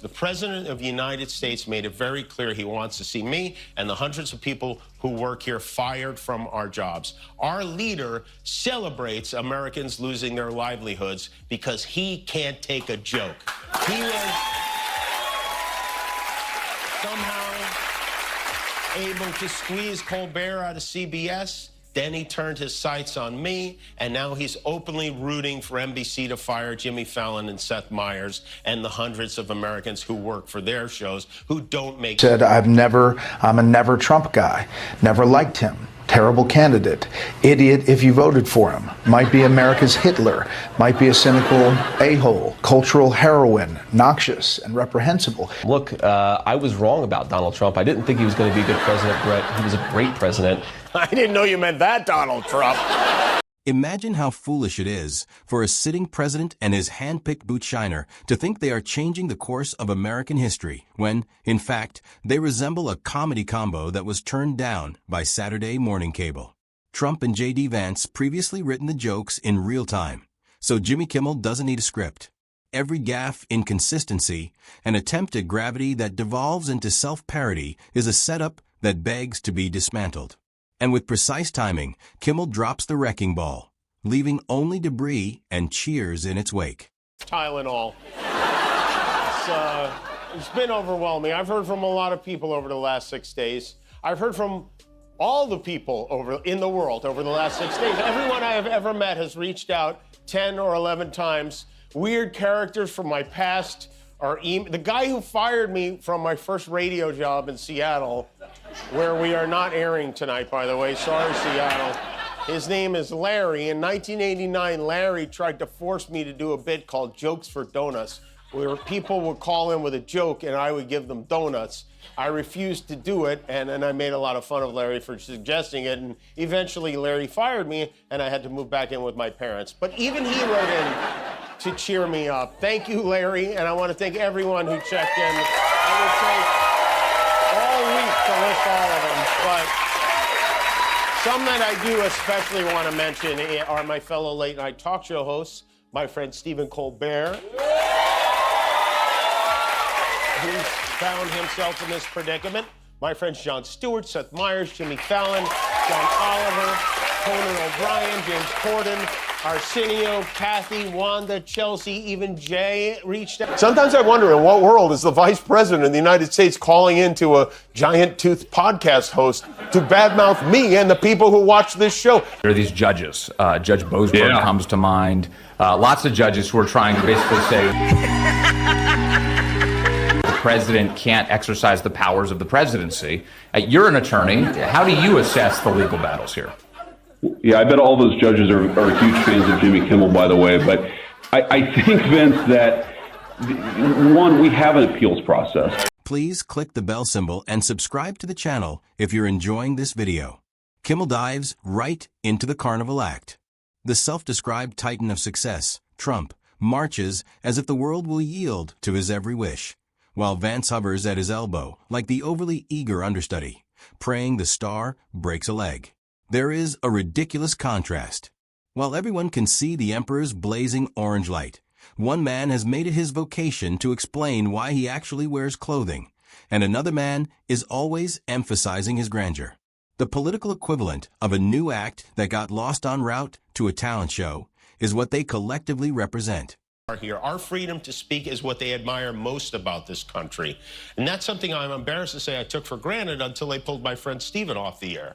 The President of the United States made it very clear he wants to see me and the hundreds of people who work here fired from our jobs. Our leader celebrates Americans losing their livelihoods because he can't take a joke. He was somehow able to squeeze Colbert out of CBS. Then he turned his sights on me, and now he's openly rooting for NBC to fire Jimmy Fallon and Seth Meyers and the hundreds of Americans who work for their shows who don't make... Said, I'm a never Trump guy, never liked him, terrible candidate, idiot if you voted for him, might be America's Hitler, might be a cynical a-hole, cultural heroine, noxious and reprehensible. Look, I was wrong about Donald Trump. I didn't think he was going to be a good president, Brett. He was a great president. I didn't know you meant that, Donald Trump. Imagine how foolish it is for a sitting president and his hand-picked boot shiner to think they are changing the course of American history when, in fact, they resemble a comedy combo that was turned down by Saturday morning cable. Trump and J.D. Vance previously written the jokes in real time, so Jimmy Kimmel doesn't need a script. Every gaffe, inconsistency, and attempt at gravity that devolves into self-parody is a setup that begs to be dismantled. And with precise timing, Kimmel drops the wrecking ball, leaving only debris and cheers in its wake. Tylenol. It's been overwhelming. I've heard from a lot of people over the last 6 days. I've heard from all the people in the world over the last 6 days. Everyone I have ever met has reached out 10 or 11 times. Weird characters from my past. The guy who fired me from my first radio job in Seattle, where we are not airing tonight, by the way. Sorry, Seattle. His name is Larry. In 1989, Larry tried to force me to do a bit called Jokes for Donuts, where people would call in with a joke and I would give them donuts. I refused to do it, and then I made a lot of fun of Larry for suggesting it, and eventually Larry fired me, and I had to move back in with my parents. But even he wrote in to cheer me up. Thank you, Larry, and I want to thank everyone who checked in. I would take all week to list all of them, but some that I do especially want to mention are my fellow late-night talk show hosts, my friend Stephen Colbert, who's found himself in this predicament, my friends Jon Stewart, Seth Meyers, Jimmy Fallon, John Oliver, Conan O'Brien, James Corden, Arsenio, Kathy, Wanda, Chelsea, even Jay reached out. Sometimes I wonder in what world is the vice president of the United States calling into a giant-toothed podcast host to badmouth me and the people who watch this show. There are these judges. Judge Boasberg comes to mind. Lots of judges who are trying to basically say the president can't exercise the powers of the presidency. You're an attorney. How do you assess the legal battles here? Yeah, I bet all those judges are huge fans of Jimmy Kimmel, by the way. But I think, Vince, that, one, we have an appeals process. Please click the bell symbol and subscribe to the channel if you're enjoying this video. Kimmel dives right into the carnival act. The self-described titan of success, Trump, marches as if the world will yield to his every wish, while Vance hovers at his elbow like the overly eager understudy, praying the star breaks a leg. There is a ridiculous contrast. While everyone can see the emperor's blazing orange light, one man has made it his vocation to explain why he actually wears clothing, and another man is always emphasizing his grandeur. The political equivalent of a new act that got lost en route to a talent show is what they collectively represent. Here. Our freedom to speak is what they admire most about this country. And that's something I'm embarrassed to say I took for granted until they pulled my friend Stephen off the air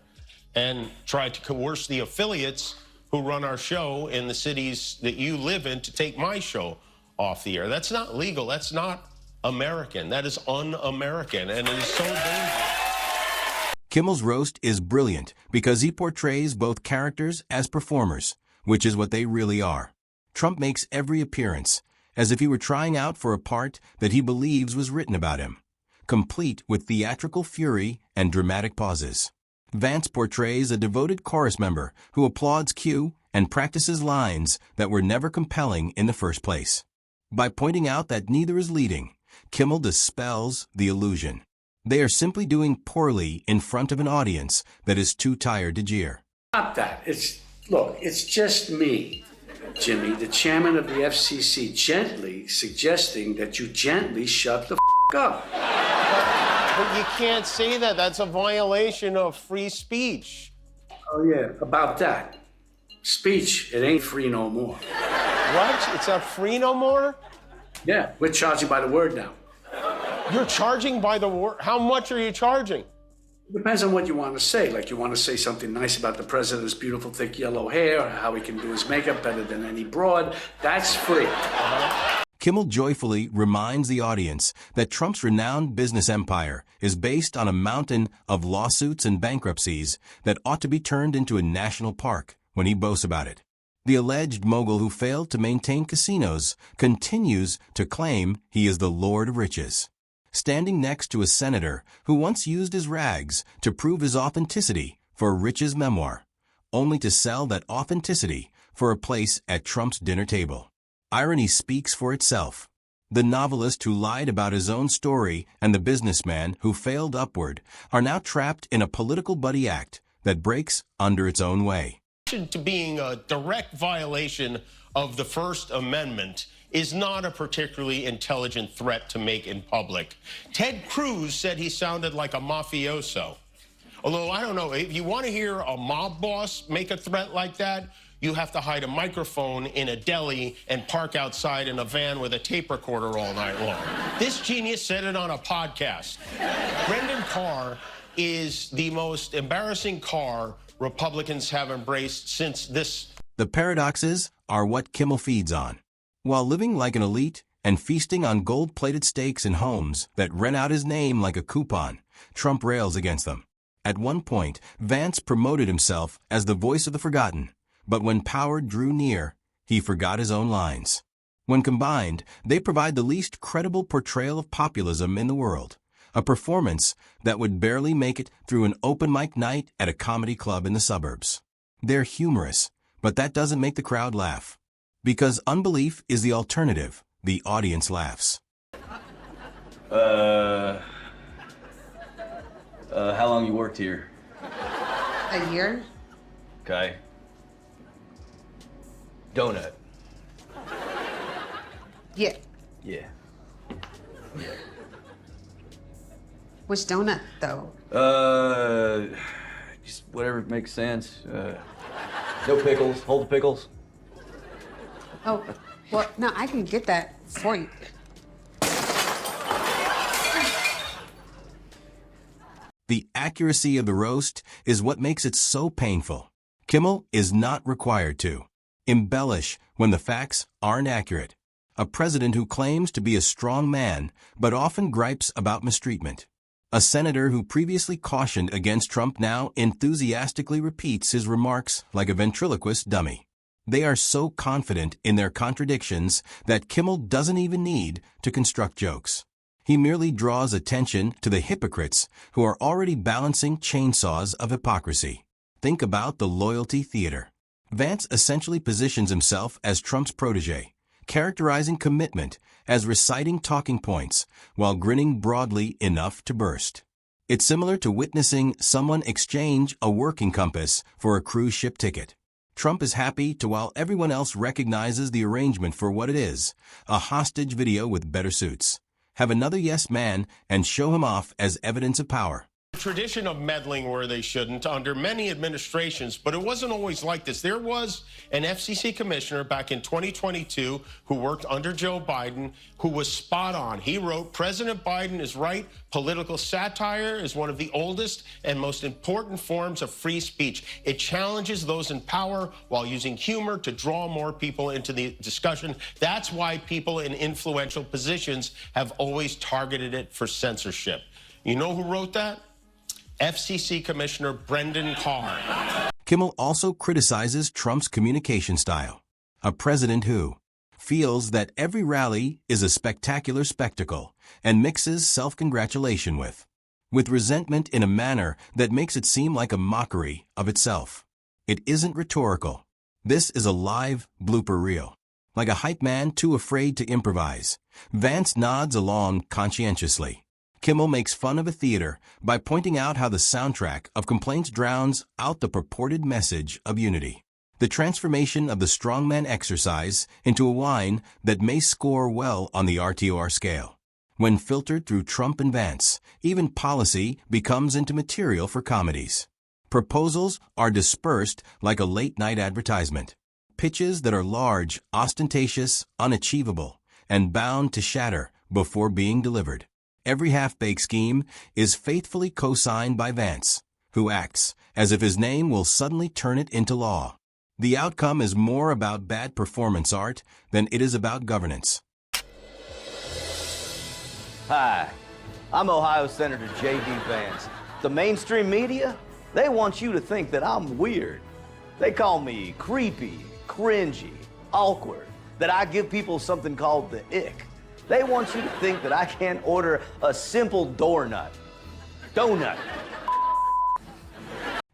and tried to coerce the affiliates who run our show in the cities that you live in to take my show off the air. That's not legal. That's not American. That is un-American, and it is so dangerous. Kimmel's roast is brilliant because he portrays both characters as performers, which is what they really are. Trump makes every appearance as if he were trying out for a part that he believes was written about him, complete with theatrical fury and dramatic pauses. Vance portrays a devoted chorus member who applauds cue and practices lines that were never compelling in the first place. By pointing out that neither is leading, Kimmel dispels the illusion. They are simply doing poorly in front of an audience that is too tired to jeer. Stop that. It's just me. Jimmy, the chairman of the FCC gently suggesting that you gently shut the up. But you can't say that. That's a violation of free speech. Oh, yeah, about that. Speech, it ain't free no more. What? It's not free no more? Yeah, we're charging by the word now. You're charging by the word? How much are you charging? It depends on what you want to say. Like, you want to say something nice about the president's beautiful, thick yellow hair, or how he can do his makeup better than any broad. That's free. Kimmel joyfully reminds the audience that Trump's renowned business empire is based on a mountain of lawsuits and bankruptcies that ought to be turned into a national park when he boasts about it. The alleged mogul who failed to maintain casinos continues to claim he is the Lord of Riches, standing next to a senator who once used his rags to prove his authenticity for Rich's memoir, only to sell that authenticity for a place at Trump's dinner table. Irony speaks for itself. The novelist who lied about his own story and the businessman who failed upward are now trapped in a political buddy act that breaks under its own way. To being a direct violation of the First Amendment is not a particularly intelligent threat to make in public. Ted Cruz said he sounded like a mafioso. Although, I don't know, if you want to hear a mob boss make a threat like that, you have to hide a microphone in a deli and park outside in a van with a tape recorder all night long. This genius said it on a podcast. Brendan Carr is the most embarrassing car Republicans have embraced since this. The paradoxes are what Kimmel feeds on. While living like an elite and feasting on gold-plated steaks and homes that rent out his name like a coupon, Trump rails against them. At one point, Vance promoted himself as the voice of the forgotten, but when power drew near, he forgot his own lines. When combined, they provide the least credible portrayal of populism in the world, a performance that would barely make it through an open mic night at a comedy club in the suburbs. They're humorous, but that doesn't make the crowd laugh. Because unbelief is the alternative, the audience laughs. How long you worked here? A year? Okay. Donut. Yeah. Yeah. Which donut, though? Just whatever makes sense. No pickles. Hold the pickles. Oh, well, no, I can get that for you. The accuracy of the roast is what makes it so painful. Kimmel is not required to embellish when the facts aren't accurate. A president who claims to be a strong man, but often gripes about mistreatment. A senator who previously cautioned against Trump now enthusiastically repeats his remarks like a ventriloquist dummy. They are so confident in their contradictions that Kimmel doesn't even need to construct jokes. He merely draws attention to the hypocrites who are already balancing chainsaws of hypocrisy. Think about the loyalty theater. Vance essentially positions himself as Trump's protege, characterizing commitment as reciting talking points while grinning broadly enough to burst. It's similar to witnessing someone exchange a working compass for a cruise ship ticket. Trump is happy to while everyone else recognizes the arrangement for what it is, a hostage video with better suits. Have another yes man and show him off as evidence of power. Tradition of meddling where they shouldn't under many administrations, but it wasn't always like this. There was an FCC commissioner back in 2022 who worked under Joe Biden who was spot on. He wrote, "President Biden is right. Political satire is one of the oldest and most important forms of free speech. It challenges those in power while using humor to draw more people into the discussion. That's why people in influential positions have always targeted it for censorship." You know who wrote that? FCC Commissioner Brendan Carr. Kimmel also criticizes Trump's communication style. A president who feels that every rally is a spectacular spectacle and mixes self-congratulation with resentment in a manner that makes it seem like a mockery of itself. It isn't rhetorical. This is a live blooper reel. Like a hype man too afraid to improvise, Vance nods along conscientiously. Kimmel makes fun of a theater by pointing out how the soundtrack of complaints drowns out the purported message of unity. The transformation of the strongman exercise into a wine that may score well on the RTOR scale. When filtered through Trump and Vance, even policy becomes into material for comedies. Proposals are dispersed like a late-night advertisement. Pitches that are large, ostentatious, unachievable, and bound to shatter before being delivered. Every half-baked scheme is faithfully co-signed by Vance, who acts as if his name will suddenly turn it into law. The outcome is more about bad performance art than it is about governance. Hi, I'm Ohio Senator J.D. Vance. The mainstream media, they want you to think that I'm weird. They call me creepy, cringy, awkward, that I give people something called the ick. They want you to think that I can't order a simple donut.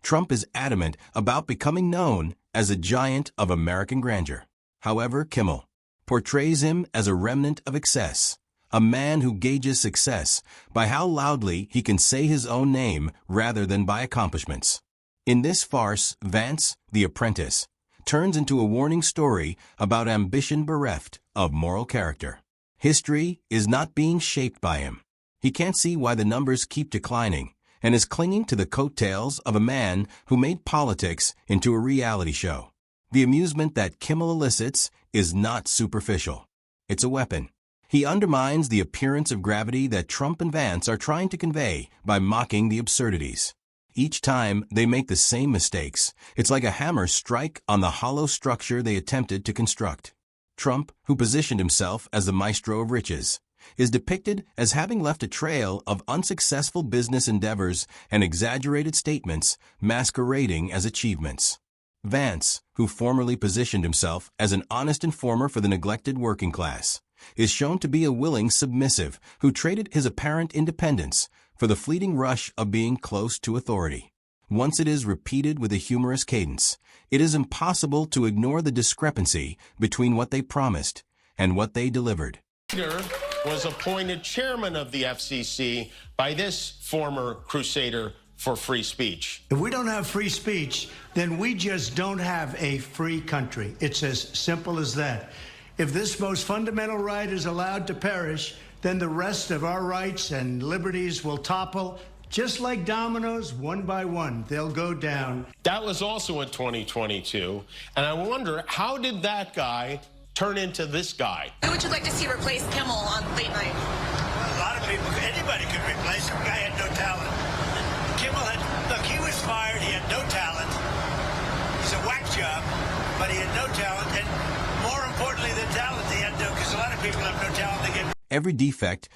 Trump is adamant about becoming known as a giant of American grandeur. However, Kimmel portrays him as a remnant of excess, a man who gauges success by how loudly he can say his own name rather than by accomplishments. In this farce, Vance, the apprentice, turns into a warning story about ambition bereft of moral character. History is not being shaped by him. He can't see why the numbers keep declining and is clinging to the coattails of a man who made politics into a reality show. The amusement that Kimmel elicits is not superficial. It's a weapon. He undermines the appearance of gravity that Trump and Vance are trying to convey by mocking the absurdities. Each time they make the same mistakes, it's like a hammer strike on the hollow structure they attempted to construct. Trump, who positioned himself as the maestro of riches, is depicted as having left a trail of unsuccessful business endeavors and exaggerated statements masquerading as achievements. Vance, who formerly positioned himself as an honest informer for the neglected working class, is shown to be a willing submissive who traded his apparent independence for the fleeting rush of being close to authority. Once it is repeated with a humorous cadence, it is impossible to ignore the discrepancy between what they promised and what they delivered. Was appointed chairman of the FCC by this former crusader for free speech. If we don't have free speech, then we just don't have a free country. It's as simple as that. If this most fundamental right is allowed to perish, then the rest of our rights and liberties will topple. Just like dominoes, one by one, they'll go down. That was also in 2022. And I wonder, how did that guy turn into this guy? Who would you like to see replace Kimmel on late night? Well, a lot of people, anybody could replace him. The guy had no talent. Kimmel look, he was fired, he had no talent. He's a whack job, but he had no talent. And more importantly than talent, he had no, because a lot of people have no talent. They get Every defect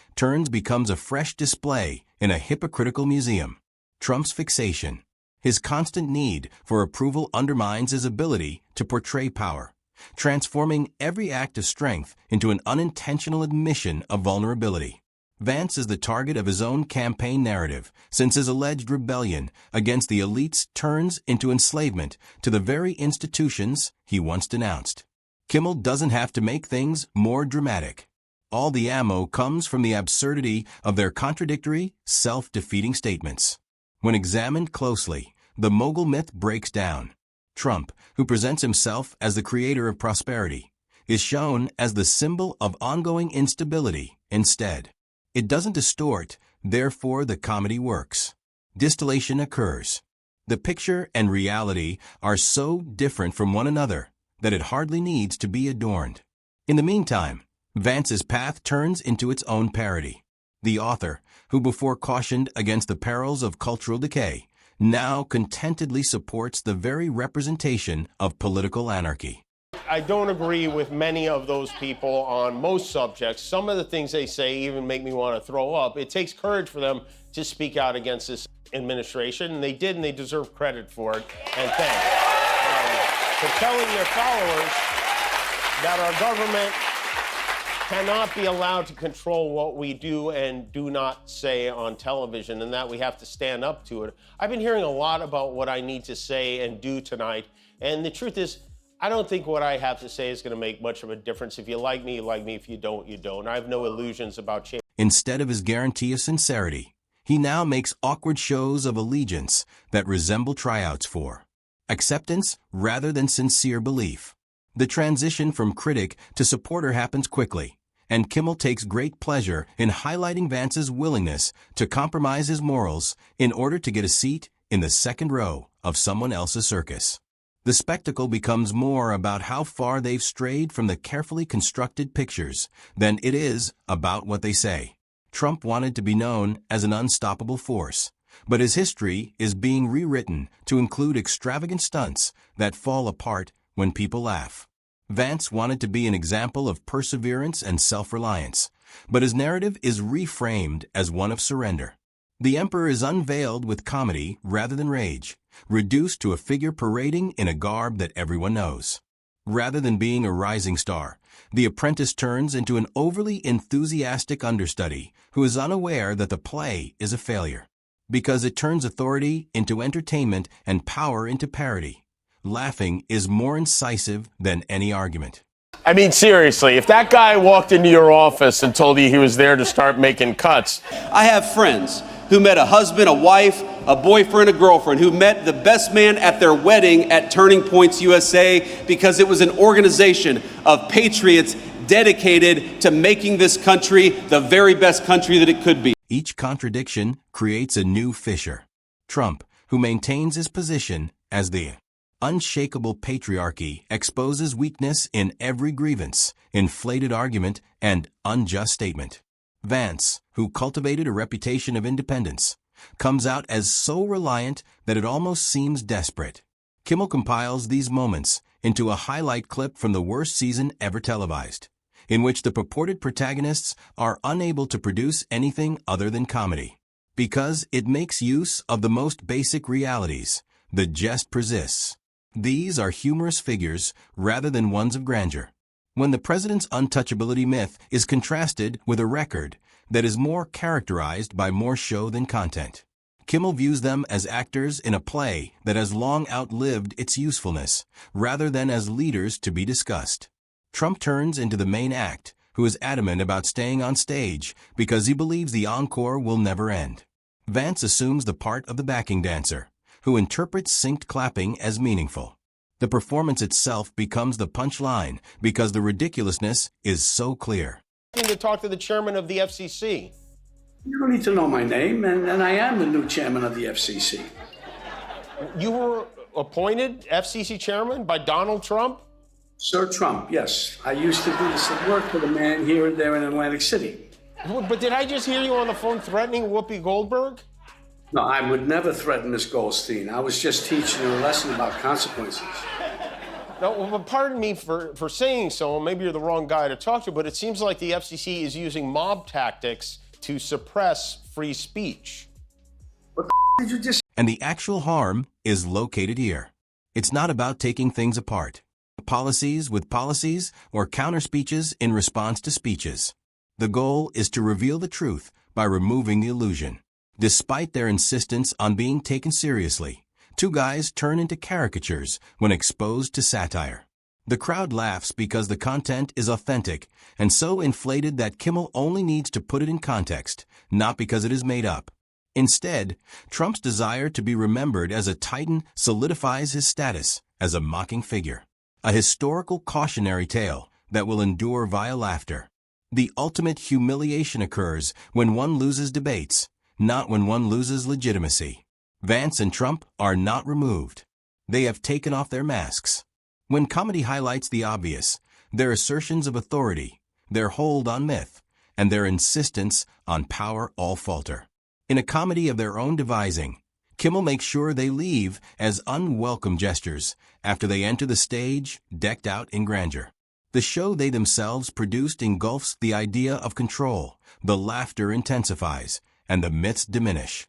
becomes a fresh display in a hypocritical museum. Trump's fixation, his constant need for approval undermines his ability to portray power, transforming every act of strength into an unintentional admission of vulnerability. Vance is the target of his own campaign narrative, since his alleged rebellion against the elites turns into enslavement to the very institutions he once denounced. Kimmel doesn't have to make things more dramatic. All the ammo comes from the absurdity of their contradictory, self-defeating statements. When examined closely, the mogul myth breaks down. Trump, who presents himself as the creator of prosperity, is shown as the symbol of ongoing instability instead. It doesn't distort, therefore the comedy works. Distillation occurs. The picture and reality are so different from one another that it hardly needs to be adorned. In the meantime, Vance's path turns into its own parody. The author, who before cautioned against the perils of cultural decay, now contentedly supports the very representation of political anarchy. I don't agree with many of those people on most subjects. Some of the things they say even make me want to throw up. It takes courage for them to speak out against this administration, and they did, and they deserve credit for it, and thanks. For telling their followers that our government cannot be allowed to control what we do and do not say on television, and that we have to stand up to it. I've been hearing a lot about what I need to say and do tonight, and the truth is, I don't think what I have to say is going to make much of a difference. If you like me, you like me. If you don't, you don't. I have no illusions about change. Instead of his guarantee of sincerity, he now makes awkward shows of allegiance that resemble tryouts for acceptance rather than sincere belief. The transition from critic to supporter happens quickly, and Kimmel takes great pleasure in highlighting Vance's willingness to compromise his morals in order to get a seat in the second row of someone else's circus. The spectacle becomes more about how far they've strayed from the carefully constructed pictures than it is about what they say. Trump wanted to be known as an unstoppable force, but his history is being rewritten to include extravagant stunts that fall apart when people laugh. Vance wanted to be an example of perseverance and self-reliance, but his narrative is reframed as one of surrender. The emperor is unveiled with comedy rather than rage, reduced to a figure parading in a garb that everyone knows. Rather than being a rising star, the apprentice turns into an overly enthusiastic understudy who is unaware that the play is a failure. Because it turns authority into entertainment and power into parody. Laughing is more incisive than any argument. I mean, seriously, if that guy walked into your office and told you he was there to start making cuts. I have friends who met a husband, a wife, a boyfriend, a girlfriend, who met the best man at their wedding at Turning Points USA because it was an organization of patriots dedicated to making this country the very best country that it could be. Each contradiction creates a new fissure. Trump, who maintains his position as the unshakable patriarchy, exposes weakness in every grievance, inflated argument, and unjust statement. Vance, who cultivated a reputation of independence, comes out as so reliant that it almost seems desperate. Kimmel compiles these moments into a highlight clip from the worst season ever televised, in which the purported protagonists are unable to produce anything other than comedy. Because it makes use of the most basic realities, the jest persists. These are humorous figures rather than ones of grandeur. When the president's untouchability myth is contrasted with a record that is more characterized by more show than content, Kimmel views them as actors in a play that has long outlived its usefulness, rather than as leaders to be discussed. Trump turns into the main act, who is adamant about staying on stage because he believes the encore will never end. Vance assumes the part of the backing dancer, who interprets synced clapping as meaningful. The performance itself becomes the punchline because the ridiculousness is so clear. To talk to the chairman of the FCC. You don't need to know my name, and I am the new chairman of the FCC. You were appointed FCC chairman by Donald Trump? Sir Trump, yes. I used to do some work for the man here and there in Atlantic City. But did I just hear you on the phone threatening Whoopi Goldberg? No, I would never threaten Miss Goldstein. I was just teaching her a lesson about consequences. No, well, pardon me for saying so. Maybe you're the wrong guy to talk to, but it seems like the FCC is using mob tactics to suppress free speech. What the did you just... And the actual harm is located here. It's not about taking things apart. Policies with policies or counter speeches in response to speeches. The goal is to reveal the truth by removing the illusion. Despite their insistence on being taken seriously, two guys turn into caricatures when exposed to satire. The crowd laughs because the content is authentic and so inflated that Kimmel only needs to put it in context, not because it is made up. Instead, Trump's desire to be remembered as a titan solidifies his status as a mocking figure, a historical cautionary tale that will endure via laughter. The ultimate humiliation occurs when one loses debates, not when one loses legitimacy. Vance and Trump are not removed. They have taken off their masks. When comedy highlights the obvious, their assertions of authority, their hold on myth, and their insistence on power all falter. In a comedy of their own devising, Kimmel makes sure they leave as unwelcome gestures after they enter the stage decked out in grandeur. The show they themselves produced engulfs the idea of control, the laughter intensifies, and the myths diminish.